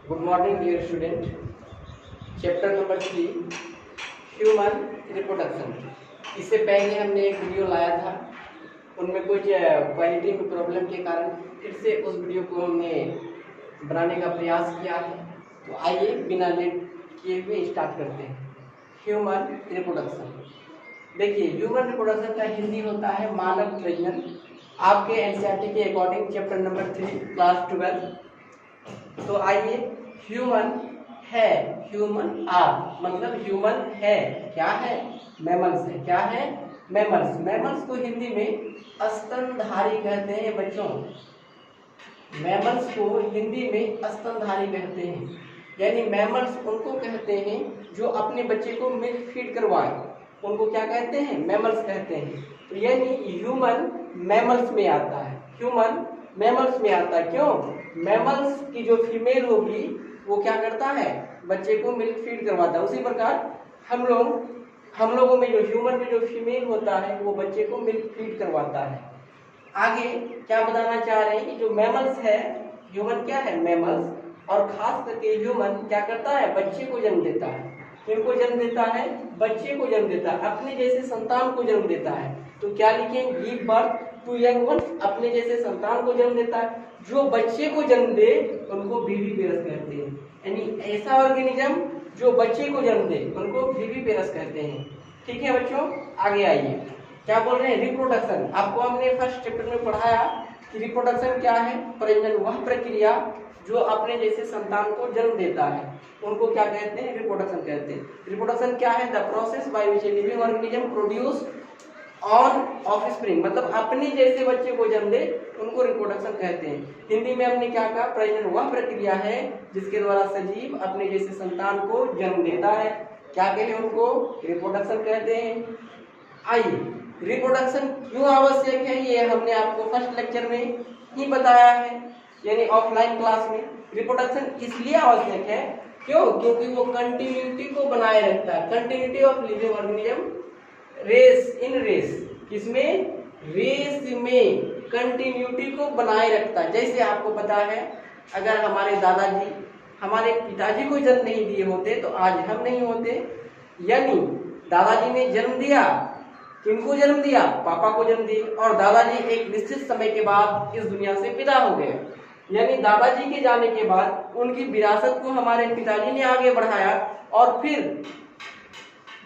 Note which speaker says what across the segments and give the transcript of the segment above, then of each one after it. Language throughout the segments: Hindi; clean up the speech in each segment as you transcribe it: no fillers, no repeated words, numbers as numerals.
Speaker 1: Good morning dear student. Chapter number 3 human reproduction. इससे पहले हमने एक वीडियो लाया था, उनमें कुछ क्वालिटी में प्रॉब्लम के कारण फिर से उस वीडियो को हमने बनाने का प्रयास किया है। तो आइए बिना लेट किए हुए स्टार्ट करते हैं। Human reproduction. देखिए, ह्यूमन रिप्रोडक्शन का हिंदी होता है मानव प्रजनन। आपके एनसीईआरटी के अकॉर्डिंग चैप्टर नंबर 3 क्लास 12। तो आइए, ह्यूमन है, ह्यूमन आर मतलब ह्यूमन है, क्या है? मैमल्स है। क्या है? मैमल्स। मैमल्स को हिंदी में स्तनधारी कहते हैं बच्चों। मैमल्स को हिंदी में स्तनधारी कहते हैं। यानी मैमल्स उनको कहते हैं जो अपने बच्चे को मिल्क फीड करवाए, उनको क्या कहते हैं? मैमल्स कहते हैं। तो यानी ह्यूमन मैमल्स में आता है। ह्यूमन मैमल्स में आता है। क्यों? मैमल्स की जो फीमेल होगी वो क्या करता है? बच्चे को मिल्क फीड करवाता है। उसी प्रकार हम लोगों में जो ह्यूमन में जो फीमेल होता है वो बच्चे को मिल्क फीड करवाता है। आगे क्या बताना चाह रहे हैं कि जो मैमल्स है, ह्यूमन क्या है? मैमल्स। और खास करके ह्यूमन क्या करता है? बच्चे को जन्म देता है। किनको जन्म देता है? बच्चे को जन्म देता है, अपने जैसे संतान को जन्म देता है। तो क्या लिखें? Give birth to young ones. अपने जैसे संतान को जन्म देता है। जो बच्चे को जन्म दे उनको विविपेरस कहते हैं। यानी ऐसा ऑर्गेनिज्म जो बच्चे को जन्म दे उनको विविपेरस कहते हैं। ठीक है बच्चों, आगे आइए। क्या बोल रहे हैं? रिप्रोडक्शन। आपको हमने फर्स्ट चैप्टर में पढ़ाया कि रिप्रोडक्शन क्या है? प्रजनन वह प्रक्रिया जो अपने जैसे संतान को जन्म देता है उनको क्या कहते हैं? रिप्रोडक्शन कहते हैं। रिप्रोडक्शन क्या है? The process by which a living organism produce on offspring, मतलब अपने जैसे बच्चे को जन्म दे उनको रिप्रोडक्शन कहते हैं। हिंदी में हमने क्या कहा? प्रजनन वह प्रक्रिया है जिसके द्वारा सजीव अपने जैसे संतान को जन्म देता है। क्या कहते हैं? उनको रिप्रोडक्शन कहते हैं। आइए, रिप्रोडक्शन क्यों आवश्यक है ये हमने आपको फर्स्ट लेक्चर में ही बताया है, यानी ऑफलाइन क्लास में। रिप्रोडक्शन इसलिए आवश्यक है क्यों? क्योंकि वो कंटिन्यूटी को बनाए रखता है। Continuity of living organism race in race. किसमें? रेस में कंटिन्यूटी को बनाए रखता है। जैसे आपको पता है, अगर हमारे दादाजी हमारे पिताजी को जन्म नहीं दिए होते तो आज हम नहीं होते। यानी दादाजी ने जन्म दिया, किनको जन्म दिया? पापा को जन्म दिया। और दादाजी एक निश्चित समय के बाद इस दुनिया से विदा हो गए। यानी दादाजी के जाने के बाद उनकी विरासत को हमारे पिताजी ने आगे बढ़ाया और फिर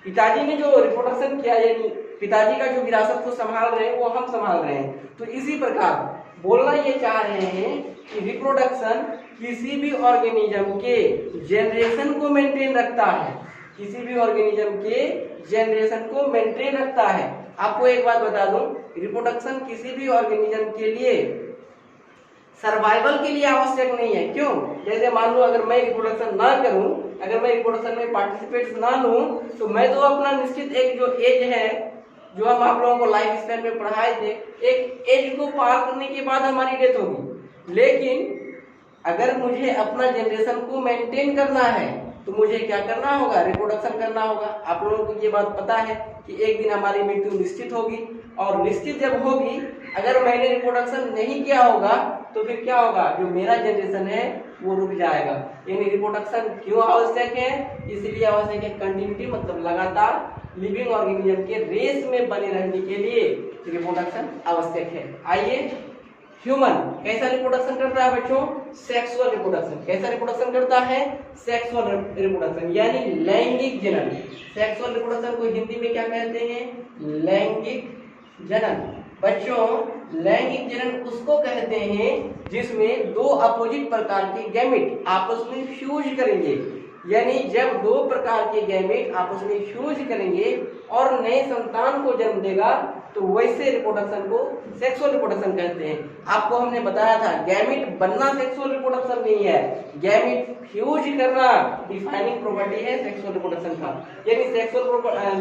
Speaker 1: पिताजी ने जो रिप्रोडक्शन किया, यानी पिताजी का जो विरासत को संभाल रहे हैं वो हम संभाल रहे हैं। तो इसी प्रकार बोलना ये चाह रहे हैं कि रिप्रोडक्शन किसी भी ऑर्गेनिज्म के जनरेशन को मेंटेन रखता है। किसी भी ऑर्गेनिज्म के जनरेशन को मेंटेन रखता है। आपको एक बात बता दूं, रिप्रोडक्शन किसी भी ऑर्गेनिज्म के लिए सर्वाइवल के लिए आवश्यक नहीं है। क्यों? जैसे मान लो अगर मैं रिप्रोडक्शन ना करूं, अगर मैं रिप्रोडक्शन में पार्टिसिपेट ना लूं, तो मैं तो अपना निश्चित एक जो एज है, जो हम आप लोगों को लाइफ स्पैन में पढ़ाए थे, एक एज को पार करने के बाद हमारी डेथ होगी। लेकिन अगर मुझे अपना जनरेशन को मेंटेन करना है तो मुझे क्या करना होगा? रिप्रोडक्शन करना होगा। आप लोगों को ये बात पता है कि एक दिन हमारी मृत्यु निश्चित होगी, और निश्चित जब होगी, अगर मैंने रिप्रोडक्शन नहीं किया होगा तो फिर क्या होगा? जो मेरा जनरेशन है वो रुक जाएगा। यानी रिप्रोडक्शन क्यों आवश्यक है? इसलिए आवश्यक है, कंटिन्यूटी मतलब लगातार लिविंग ऑर्गेनिज्म के रेस में बने रहने के लिए रिप्रोडक्शन आवश्यक है। आइए, ह्यूमन कैसा रिप्रोडक्शन करता है बच्चों? Sexual reproduction. कैसा रिप्रोडक्शन करता है? सेक्सुअल रिप्रोडक्शन, यानी लैंगिक जनन। सेक्सुअल रिप्रोडक्शन को हिंदी में क्या कहते हैं? लैंगिक जनन। बच्चों, लैंगिक जनन उसको कहते हैं जिसमें दो अपोजिट प्रकार के गैमेट आपस में फ्यूज करेंगे। यानी जब दो प्रकार के गैमेट आपस में फ्यूज करेंगे और नए संतान को जन्म देगा तो वैसे रिप्रोडक्शन को सेक्सुअल रिप्रोडक्शन कहते हैं। आपको हमने बताया था गैमेट बनना सेक्सुअल रिप्रोडक्शन नहीं है, गैमेट फ्यूज करना डिफाइनिंग प्रॉपर्टी है सेक्सुअल रिप्रोडक्शन का। यानी सेक्सुअल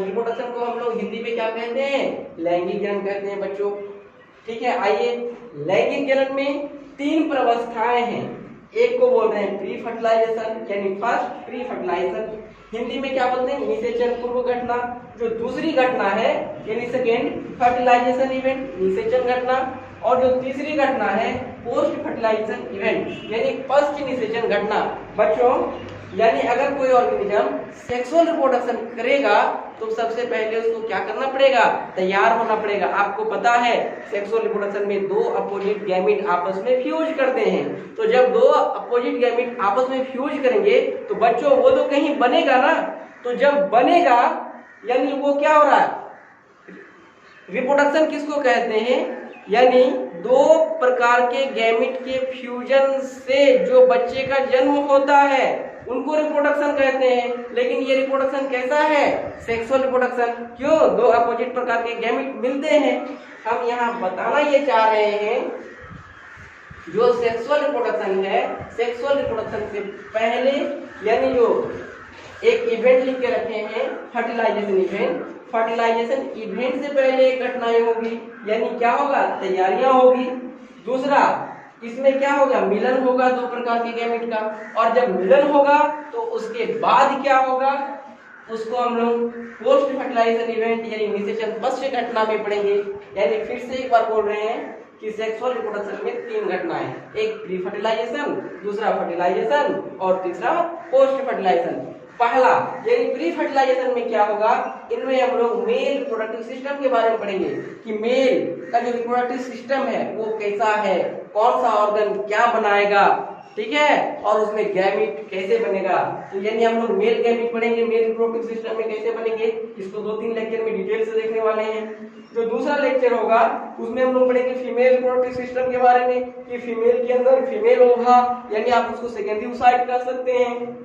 Speaker 1: रिप्रोडक्शन को हम लोग हिंदी में क्या कहते हैं? लैंगिक जनन कहते हैं बच्चों। ठीक है, आइए, लैंगिक जनन में 3 प्रवस्थाएं हैं। एक को बोल रहे हैं प्री फर्टिलाइजेशन, यानी फर्स्ट प्री फर्टिलाइजेशन। हिंदी में क्या बोलते हैं? निषेचन पूर्व घटना। जो दूसरी घटना है यानी सेकेंड फर्टिलाइजेशन इवेंट, निषेचन घटना। और जो तीसरी घटना है पोस्ट फर्टिलाइजेशन इवेंट यानी पश्च निषेचन घटना। बच्चों यानी अगर कोई ऑर्गेनिज्म सेक्सुअल रिप्रोडक्शन करेगा तो सबसे पहले उसको क्या करना पड़ेगा, तैयार होना पड़ेगा। आपको पता है सेक्सुअल रिप्रोडक्शन में दो अपोजिट गैमीट आपस में फ्यूज करते हैं। तो जब दो अपोजिट गैमीट आपस में फ्यूज करेंगे तो बच्चों वो तो कहीं बनेगा ना। तो जब बनेगा यानी वो क्या हो रहा है, रिप्रोडक्शन किसको कहते हैं, यानी दो प्रकार के गैमीट के फ्यूजन से जो बच्चे का जन्म होता है उनको रिप्रोडक्शन कहते हैं। लेकिन ये रिप्रोडक्शन कैसा है, सेक्सुअल रिप्रोडक्शन। क्यों, दो अपोजिट प्रकार के गैमीट मिलते हैं। हम यहाँ बताना ये चाह रहे हैं जो सेक्सुअल रिप्रोडक्शन है, सेक्सुअल रिप्रोडक्शन से पहले यानी जो एक इवेंट लिख के रखे हैं फर्टिलाइजेशन इवेंट, फर्टिलाइजेशन इवेंट से पहले एक घटनाएं होगी यानी क्या होगा, तैयारियां होगी। दूसरा इसमें क्या होगा, मिलन होगा दो प्रकार के गैमेट का। और जब मिलन होगा तो उसके बाद क्या होगा, उसको हम लोग पोस्ट फर्टिलाइजेशन इवेंट यानी निषेचन पश्च घटना में पढ़ेंगे। यानी फिर से एक बार बोल रहे हैं कि सेक्सुअल रिप्रोडक्शन में तीन घटनाएं, एक प्री फर्टिलाइजेशन, दूसरा फर्टिलाइजेशन और तीसरा पोस्ट फर्टिलाइजेशन। पहला यानी प्री फर्टिलाइजेशन में क्या होगा, इनमें हम लोग मेल रिप्रोडक्टिव सिस्टम के बारे में पढ़ेंगे कि मेल का जो रिप्रोडक्टिव सिस्टम है वो कैसा है, कौन सा ऑर्गन क्या बनाएगा, ठीक है, और उसमें गैमीट कैसे बनेगा। तो यानी हम लोग मेल गैमीट पढ़ेंगे, मेल रिप्रोडक्टिव सिस्टम में कैसे बनेंगे, इसको 2-3 लेक्चर में डिटेल से देखने वाले हैं। जो दूसरा लेक्चर होगा उसमें हम लोग पढ़ेंगे फीमेल रिप्रोडक्टिव सिस्टम के बारे में कि फीमेल के अंदर फीमेल ओवा यानी आप उसको सेकेंडरी oocyte कह सकते हैं,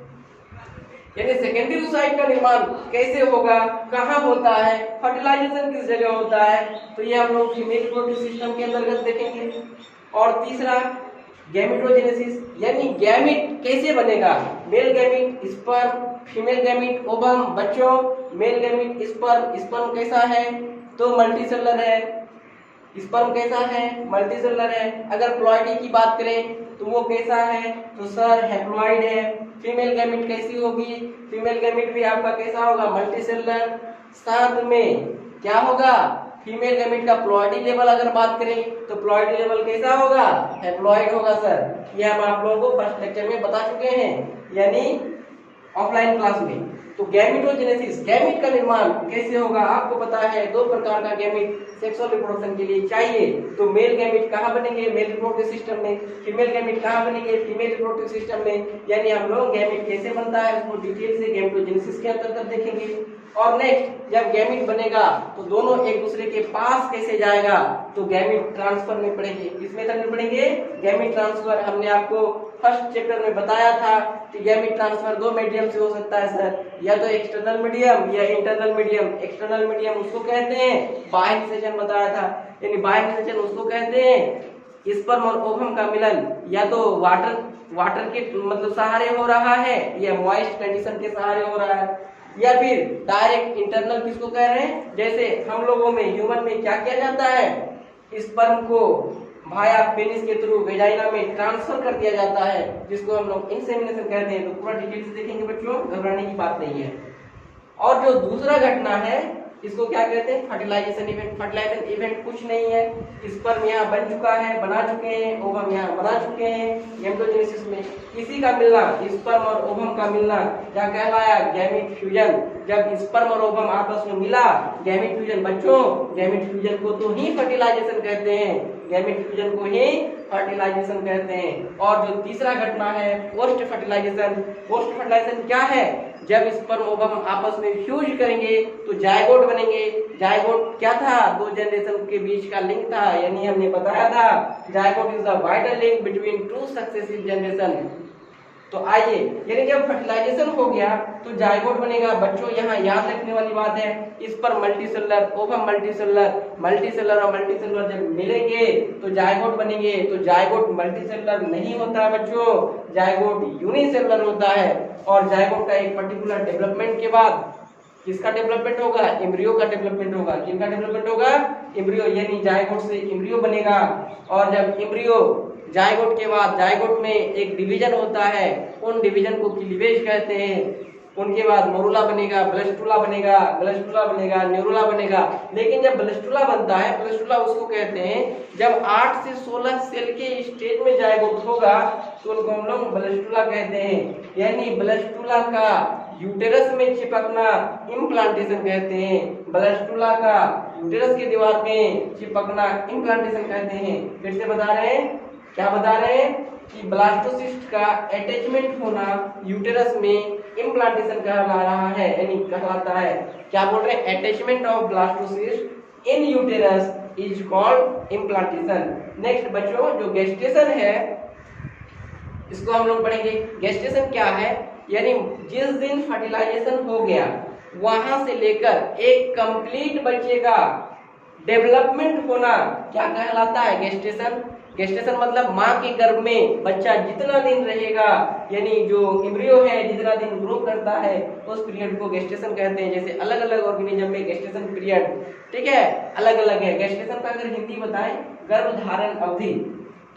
Speaker 1: यानी सेकेंडरी oocyte का निर्माण कैसे होगा, कहाँ होता है, फर्टिलाइजेशन किस जगह होता है, तो ये हम लोग फीमेल रिप्रोडक्टिव सिस्टम के अंतर्गत देखेंगे। और तीसरा गैमेटोजेनेसिस यानी गैमीट कैसे बनेगा, male gamete sperm, female gamete ovum. बच्चों मेल गैमीट स्पर्म, स्पर्म कैसा है तो मल्टीसेलुलर है, स्पर्म कैसा है मल्टीसेलुलर है। अगर प्लॉइडी की बात करें तो वो कैसा है तो सर हैप्लॉइड है। फीमेल गैमीट कैसी होगी, फीमेल गैमीट भी आपका कैसा होगा, मल्टीसेलुलर। साथ में क्या होगा, फीमेल गैमीट का प्लॉइडी लेवल अगर बात करें तो प्लॉइडी लेवल कैसा होगा, हैप्लॉइड होगा सर। ये हम आप लोगों को फर्स्ट लेक्चर में बता चुके हैं यानी ऑफलाइन क्लास में। तो गैमेटोजेनेसिस गैमीट का निर्माण कैसे होगा, आपको पता है दो प्रकार का गैमीट सेक्सुअल रिप्रोडक्शन के लिए चाहिए। तो मेल गैमीट कहाँ बनेंगे, मेल रिप्रोडक्टिव सिस्टम में, फीमेल गैमीट कहाँ बनेंगे, फीमेल रिप्रोडक्टिव सिस्टम में। यानी हम लोग गैमीट कैसे बनता है उसको डिटेल से गैमेटोजेनेसिस के अंतर्गत देखेंगे। और नेक्स्ट जब गैमीट बनेगा तो दोनों एक दूसरे के पास कैसे जाएगा, तो गैमीट ट्रांसफर में पढ़ेंगे। किस मेथड में पढ़ेंगे, गैमीट ट्रांसफर। हमने आपको फर्स्ट चैप्टर में बताया था कि गैमीट ट्रांसफर दो मीडियम से हो सकता है सर, या तो एक्सटर्नल मीडियम या इंटरनल मीडियम। एक्सटर्नल मीडियम उसको कहते हैं, बाह्य निषेचन बताया था, यानी बाह्य निषेचन उसको कहते हैं स्पर्म और ओवम का मिलन या तो वाटर के मतलब सहारे हो रहा है या मॉइस्ट कंडीशन के सहारे हो रहा है, या फिर डायरेक्ट इंटरनल किसको कह रहे हैं, जैसे हम लोगों में ह्यूमन में क्या किया जाता है, स्पर्म को भाया पेनिस के थ्रू वेजाइना में ट्रांसफर कर दिया जाता है जिसको हम लोग इंसेमिनेशन कहते हैं। तो पूरा डिटेल से देखेंगे बच्चों, घबराने की बात नहीं है। और जो दूसरा घटना है इसको क्या कहते हैं, फर्टिलाइजेशन इवेंट। फर्टिलाइजेशन इवेंट कुछ नहीं है, स्पर्म यहाँ बन चुका है, बना चुके हैं, ओवम यहाँ बना चुके हैं। गैमेटोजेनेसिस में इसी का मिलना, स्पर्म और ओवम का मिलना क्या कहलाया, गैमीट फ्यूजन। जब स्पर्म और ओवम आपस में मिला, गैमीट फ्यूजन। बच्चों गैमीट फ्यूजन को तो ही फर्टिलाइजेशन कहते हैं, गैमीट फ्यूजन को ही फर्टिलाइजेशन कहते हैं। और जो तीसरा घटना है पोस्ट फर्टिलाइजेशन। पोस्ट फर्टिलाइजेशन क्या है, जब स्पर्म ओवम आपस में फ्यूज करेंगे तो जायगोट बनेंगे। जायगोट क्या था, दो जनरेशन के बीच का लिंक था, यानी हमने बताया था zygote is the vital link between two successive generation. तो आइए, यानी जब फर्टिलाइजेशन हो गया तो जायगोट बनेगा। बच्चों यहाँ याद रखने वाली बात है, इस पर मल्टीसेलुलर ओवम मल्टीसेलुलर, मल्टीसेलुलर और मल्टीसेलुलर जब मिलेंगे तो जायगोट बनेंगे। तो जायगोट मल्टीसेलुलर नहीं होता है बच्चों, जायगोट यूनिसेलुलर होता है। और जायगोट का एक पर्टिकुलर डेवलपमेंट के बाद किसका डेवलपमेंट होगा, एम्ब्रियो का डेवलपमेंट होगा। किसका डेवलपमेंट होगा, एम्ब्रियो, यानी जायगोट से एम्ब्रियो बनेगा। और जब एम्ब्रियो जायगोट के बाद जायगोट में एक डिवीजन होता है, उन डिवीजन को क्लीवेज कहते हैं। उनके बाद मोरुला बनेगा, ब्लस्टुला बनेगा, ब्लस्टुला बनेगा, न्यूरुला बनेगा। लेकिन जब ब्लस्टुला बनता है, ब्लस्टुला उसको कहते हैं जब 8 से 16 सेल के स्टेज में जायगोट होगा तो उनको हम लोग ब्लस्टुला कहते हैं। यानी ब्लस्टुला का यूटेरस में चिपकना इम्प्लांटेशन कहते हैं। ब्लस्टुला का यूटेरस की दीवार में चिपकना इम्प्लांटेशन कहते हैं। फिर से बता रहे हैं, क्या बता रहे हैं कि ब्लास्टोसिस्ट का अटैचमेंट होना यूटेरस में इम्प्लांटेशन कहला रहा है, यानी कहलाता है। क्या बोल रहे हैं? Attachment of blastocyst in uterus is called implantation. Next बच्चों, जो गेस्टेशन है इसको हम लोग पढ़ेंगे। गेस्टेशन क्या है? यानी जिस दिन फर्टिलाइजेशन हो गया वहां से लेकर एक कंप्लीट बच्चे का डेवलपमेंट होना क्या कहलाता है? गेस्टेशन। गेस्टेशन मतलब माँ के गर्भ में बच्चा जितना दिन रहेगा, यानी जो एम्ब्रियो है जितना दिन ग्रो करता है उस पीरियड को गेस्टेशन कहते हैं। जैसे अलग अलग ऑर्गेनिज्म में गेस्टेशन पीरियड, ठीक है, अलग अलग है। गेस्टेशन का अगर हिंदी बताएं, गर्भधारण अवधि,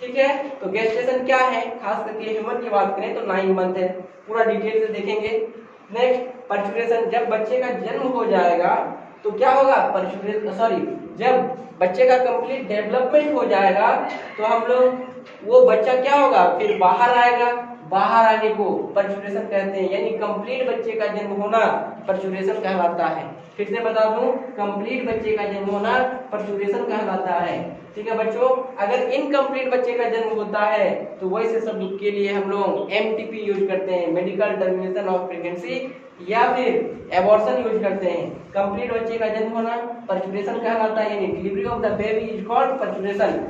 Speaker 1: ठीक है। तो गेस्टेशन क्या है? खास करके ह्यूमन की बात करें तो 9 मंथ है। पूरा डिटेल से देखेंगे। नेक्स्ट, पर्चुरेशन। जब बच्चे का जन्म हो जाएगा तो क्या होगा? जब बच्चे का कंप्लीट डेवलपमेंट हो जाएगा तो हम लोग वो बच्चा क्या होगा? फिर बाहर आएगा। बाहर आने को पर्चुरेशन कहते हैं। यानी कंप्लीट बच्चे का जन्म होना पर्चुरेशन कहलाता है। फिर से बता दूं, कंप्लीट बच्चे का जन्म होना पर्चुरेशन कहलाता है। ठीक है बच्चों, अगर इनकम्प्लीट बच्चे का जन्म होता है तो वैसे शब्द के लिए हम लोग MTP यूज करते हैं, मेडिकल टर्मिनेशन ऑफ प्रेगनेंसी, या फिर एबॉर्शन यूज करते हैं। कंप्लीट बच्चे का जन्म होना पर्चुरेशन कहलाता है, यानी delivery of the baby is called parturition.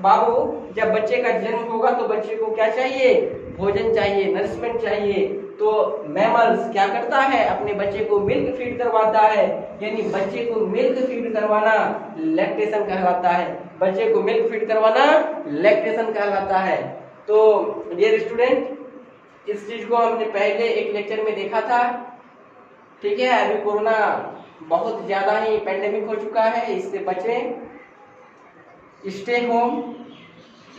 Speaker 1: बाबू, जब बच्चे का जन्म होगा तो बच्चे को क्या चाहिए? भोजन चाहिए, नरिशमेंट चाहिए। तो मैमल्स क्या करता है? अपने बच्चे को मिल्क फीड करवाता है, यानी बच्चे को मिल्क फीड करवाना लैक्टेशन कहलाता है। बच्चे को मिल्क फीड करवाना लैक्टेशन कहलाता है। तो डियर स्टूडेंट, इस चीज को हमने पहले एक लेक्चर में देखा था, ठीक है। अभी कोरोना बहुत ज्यादा ही पेंडेमिक हो चुका है, इससे बचें, स्टे होम,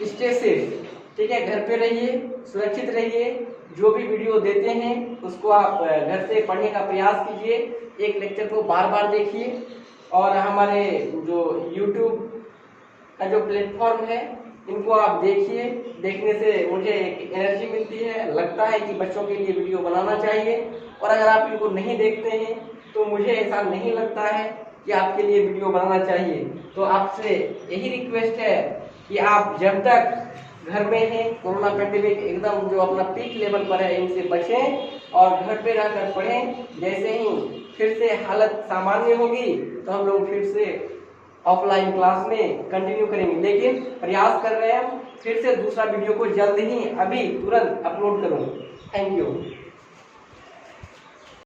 Speaker 1: स्टे सेफ, ठीक है। घर पे रहिए, सुरक्षित रहिए। जो भी वीडियो देते हैं उसको आप घर से पढ़ने का प्रयास कीजिए। एक लेक्चर को बार बार देखिए, और हमारे जो YouTube का जो प्लेटफॉर्म है इनको आप देखिए। देखने से मुझे एक एनर्जी मिलती है, लगता है कि बच्चों के लिए वीडियो बनाना चाहिए। और अगर आप इनको नहीं देखते हैं तो मुझे ऐसा नहीं लगता है कि आपके लिए वीडियो बनाना चाहिए। तो आपसे यही रिक्वेस्ट है कि आप जब तक घर में हैं, कोरोना पेंडेमिक एकदम जो अपना पीक लेवल पर है, इनसे बचें और घर पे रहकर पढ़ें। जैसे ही फिर से हालत सामान्य होगी तो हम लोग फिर से ऑफलाइन क्लास में कंटिन्यू करेंगे। लेकिन प्रयास कर रहे हैं फिर से दूसरा वीडियो को जल्द ही अभी तुरंत अपलोड करूँ। Thank you.